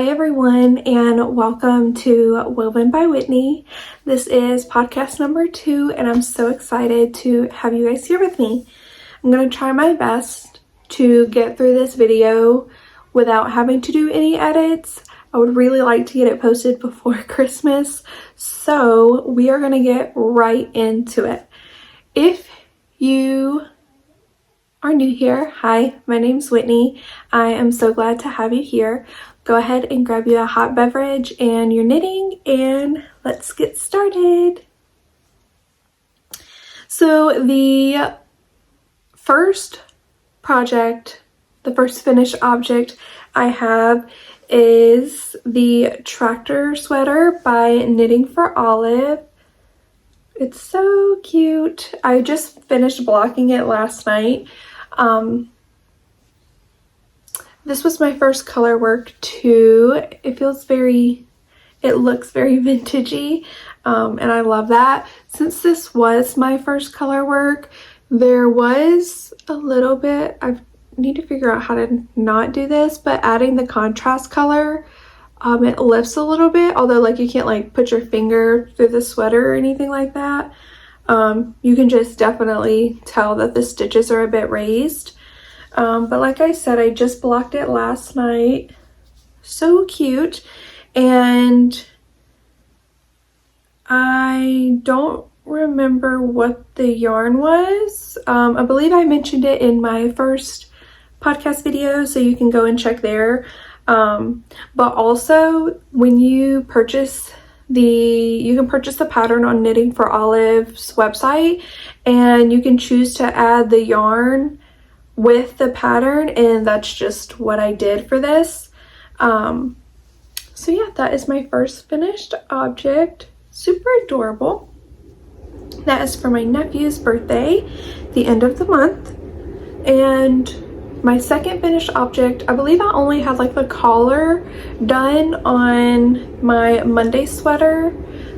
Hi everyone, and welcome to Woven by Whitney. This is podcast number 2, and I'm so excited to have you guys here with me. I'm going to try my best to get through this video without having to do any edits. I would really like to get it posted before Christmas, so we are going to get right into it. If you are new here, hi, my name's Whitney. I am so glad to have you here. Go ahead and grab you a hot beverage and your knitting, and let's get started. So the first project, the first finished object I have is the tractor sweater by Knitting for Olive. It's so cute. I just finished blocking it last night. This was my first color work too. It looks very vintagey, and I love that. Since this was my first color work, there was a little bit, I need to figure out how to not do this, but adding the contrast color, it lifts a little bit, although like you can't like put your finger through the sweater or anything like that. You can just definitely tell that the stitches are a bit raised. But like I said, I just blocked it last night. So cute. And I don't remember what the yarn was. I believe I mentioned it in my first podcast video, so you can go and check there. But also when you purchase you can purchase the pattern on Knitting for Olive's website, and you can choose to add the yarn with the pattern, and that's just what I did for this. So yeah, that is my first finished object. Super adorable. That is for my nephew's birthday, the end of the month. And my second finished object, I believe I only had like the collar done on my Monday sweater.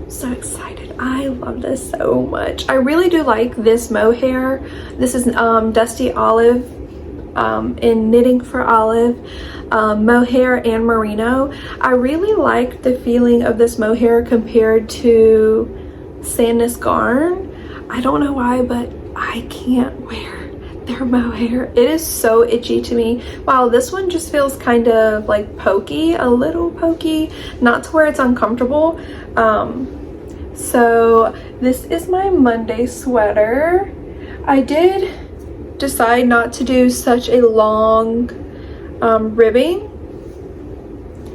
So excited. I love this so much. I really do like this mohair. This is Dusty Olive in Knitting for Olive, mohair and merino. I really like the feeling of this mohair compared to Sandnes Garn. I don't know why, but I can't wear their mohair. It is so itchy to me. Wow, this one just feels kind of like pokey, a little pokey, not to where it's uncomfortable. So this is my Monday sweater. I did decide not to do such a long ribbing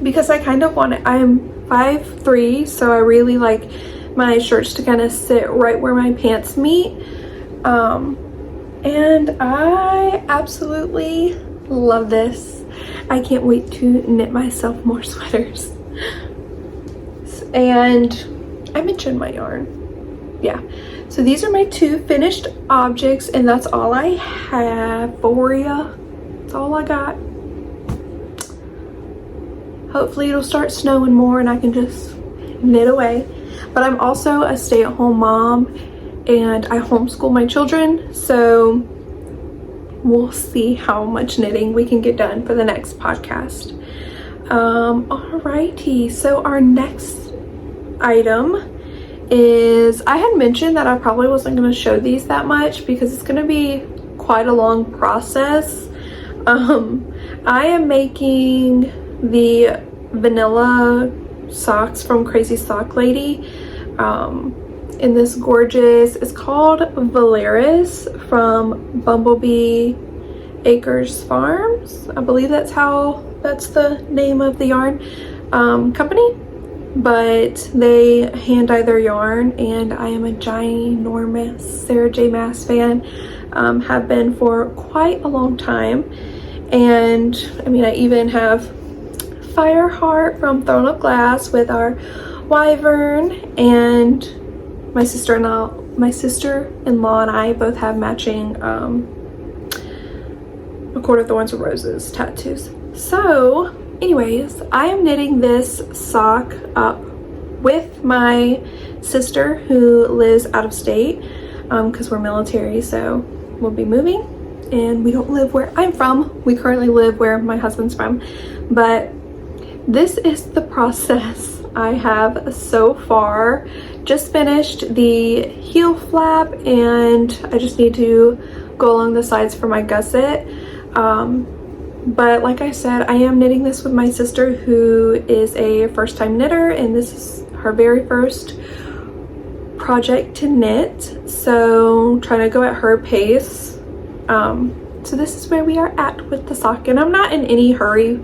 because I kind of want it. I'm 5'3", so I really like my shirts to kind of sit right where my pants meet. And I absolutely love this. I can't wait to knit myself more sweaters. And I mentioned my yarn. Yeah. So these are my 2 finished objects, and that's all I have for you. That's all I got. Hopefully it'll start snowing more and I can just knit away. But I'm also a stay-at-home mom and I homeschool my children, so we'll see how much knitting we can get done for the next podcast. Alrighty, so our next item is, I had mentioned that I probably wasn't going to show these that much because it's going to be quite a long process. I am making the vanilla socks from CrazySockLady in this gorgeous, it's called Valeris from Bumblebee Acres Farms. I believe that's the name of the yarn company. But they hand dye their yarn, and I am a ginormous Sarah J. Maas fan, have been for quite a long time. And I mean, I even have Fireheart from Throne of Glass with our wyvern, and my sister-in-law and I both have matching A Court of Thorns and Roses tattoos. So anyways, I am knitting this sock up with my sister who lives out of state because we're military, so we'll be moving, and we don't live where I'm from. We currently live where my husband's from, but this is the process I have so far. Just finished the heel flap and I just need to go along the sides for my gusset. But like I said, I am knitting this with my sister, who is a first-time knitter, and this is her very first project to knit, so trying to go at her pace. So this is where we are at with the sock, and I'm not in any hurry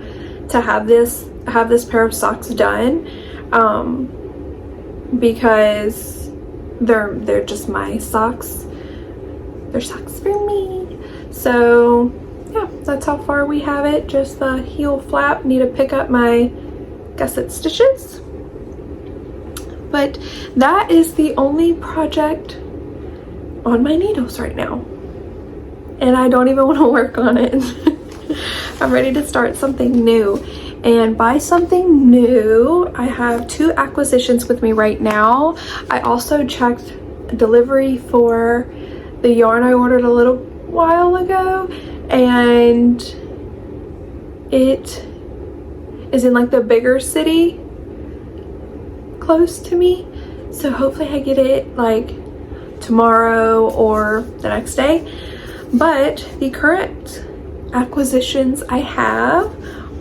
to have this pair of socks done, because they're just my socks. They're socks for me. So yeah, that's how far we have it. Just the heel flap. Need to pick up my gusset stitches. But that is the only project on my needles right now. And I don't even want to work on it. I'm ready to start something new. And by something new, I have 2 acquisitions with me right now. I also checked delivery for the yarn I ordered a little while ago, and it is in like the bigger city close to me, so hopefully I get it like tomorrow or the next day. But the current acquisitions I have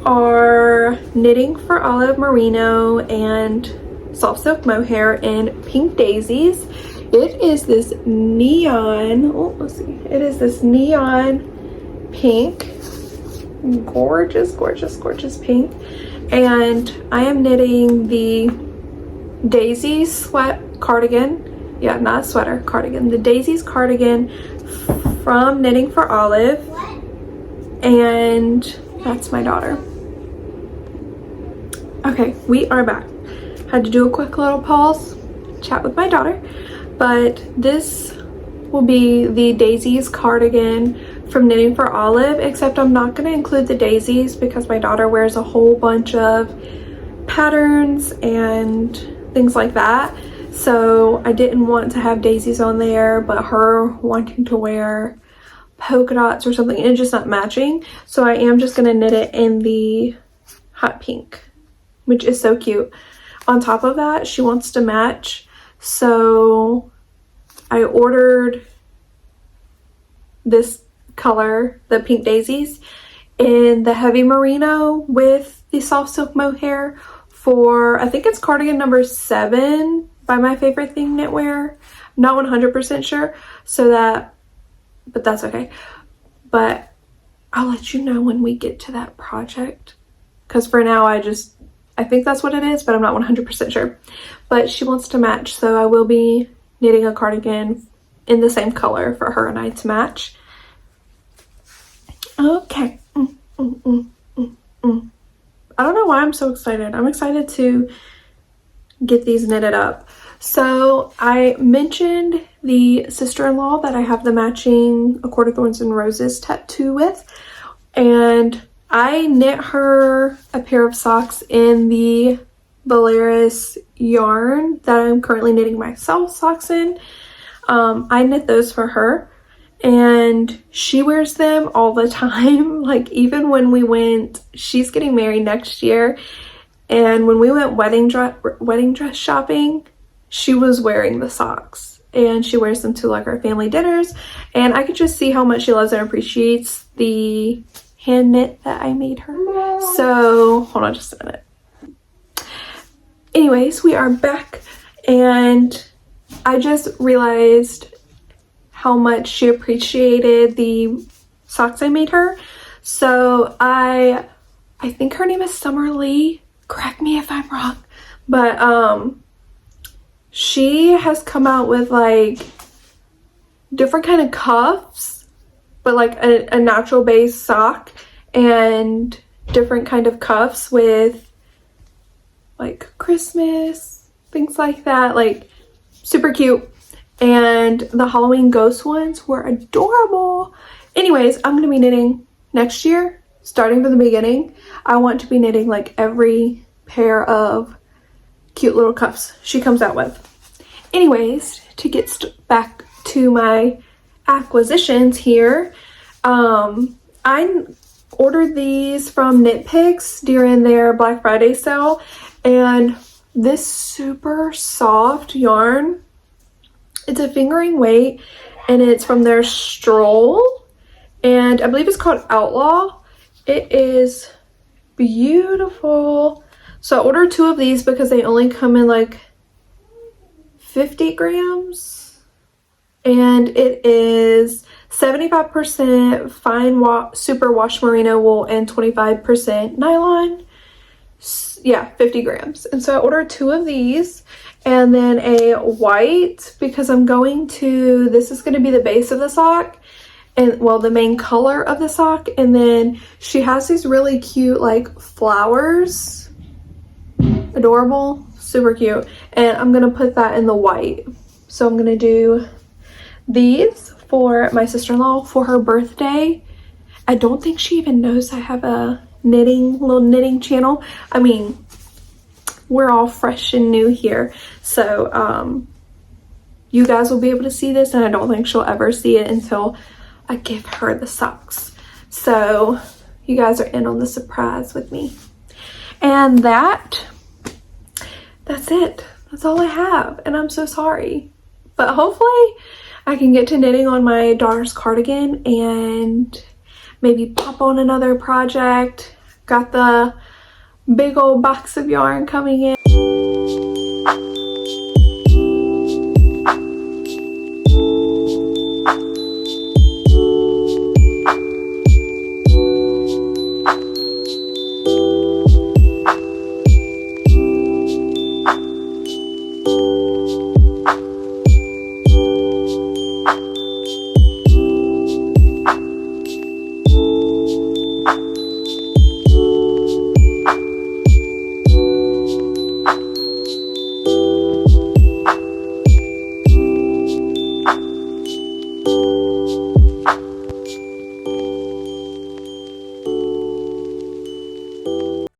are knitting for Olive Merino and soft silk mohair in Pink Daisies. It is this neon, let's see, it is this neon pink, gorgeous, gorgeous, gorgeous pink. And I am knitting the Daisies sweat cardigan, yeah, not sweater, cardigan, the Daisies cardigan from Knitting for Olive. And that's my daughter. Okay, we are back. Had to do a quick little pause, chat with my daughter. But this will be the Daisies cardigan from Knitting for Olive, except I'm not going to include the daisies because my daughter wears a whole bunch of patterns and things like that. So I didn't want to have daisies on there, but her wanting to wear polka dots or something, and just not matching. So I am just going to knit it in the hot pink, which is so cute. On top of that, she wants to match. So I ordered this color, the Pink Daisies, in the heavy merino with the soft silk mohair for, I think it's cardigan number 7 by My Favorite Thing Knitwear. I'm not 100% sure, so that, but that's okay. But I'll let you know when we get to that project, because for now I think that's what it is, but I'm not 100% sure. But she wants to match, so I will be knitting a cardigan in the same color for her and I to match. Okay. I don't know why I'm so excited. I'm excited to get these knitted up. So I mentioned the sister-in-law that I have the matching A Court of Thorns and Roses tattoo with, and I knit her a pair of socks in the Valeris yarn that I'm currently knitting myself socks in. I knit those for her, and she wears them all the time. Like, even when we went, she's getting married next year, and when we went wedding dress shopping, she was wearing the socks, and she wears them to like our family dinners, and I could just see how much she loves and appreciates the hand knit that I made her. So hold on just a minute. Anyways, we are back, and I just realized how much she appreciated the socks I made her. So I think her name is Summer Lee, correct me if I'm wrong, but she has come out with like different kind of cuffs, but like a natural base sock, and different kind of cuffs with like Christmas, things like that, like super cute. And the Halloween ghost ones were adorable. Anyways, I'm gonna be knitting next year, starting from the beginning. I want to be knitting like every pair of cute little cuffs she comes out with. Anyways, to get back to my acquisitions here, I ordered these from Knit Picks during their Black Friday sale, and this super soft yarn, it's a fingering weight, and it's from their Stroll, and I believe it's called Outlaw. It is beautiful. So I ordered 2 of these because they only come in like 50 grams, and it is 75% fine super wash merino wool and 25% nylon. Yeah, 50 grams. And so I ordered 2 of these, and then a white, because I'm going to, this is going to be the base of the sock, and well, the main color of the sock. And then she has these really cute like flowers, adorable, super cute, and I'm gonna put that in the white. So I'm gonna do these for my sister-in-law for her birthday. I don't think she even knows I have a little knitting channel. I mean, we're all fresh and new here, so you guys will be able to see this, and I don't think she'll ever see it until I give her the socks. So you guys are in on the surprise with me. And that's it. That's all I have, and I'm so sorry, but hopefully I can get to knitting on my daughter's cardigan and maybe pop on another project. Got the big old box of yarn coming in.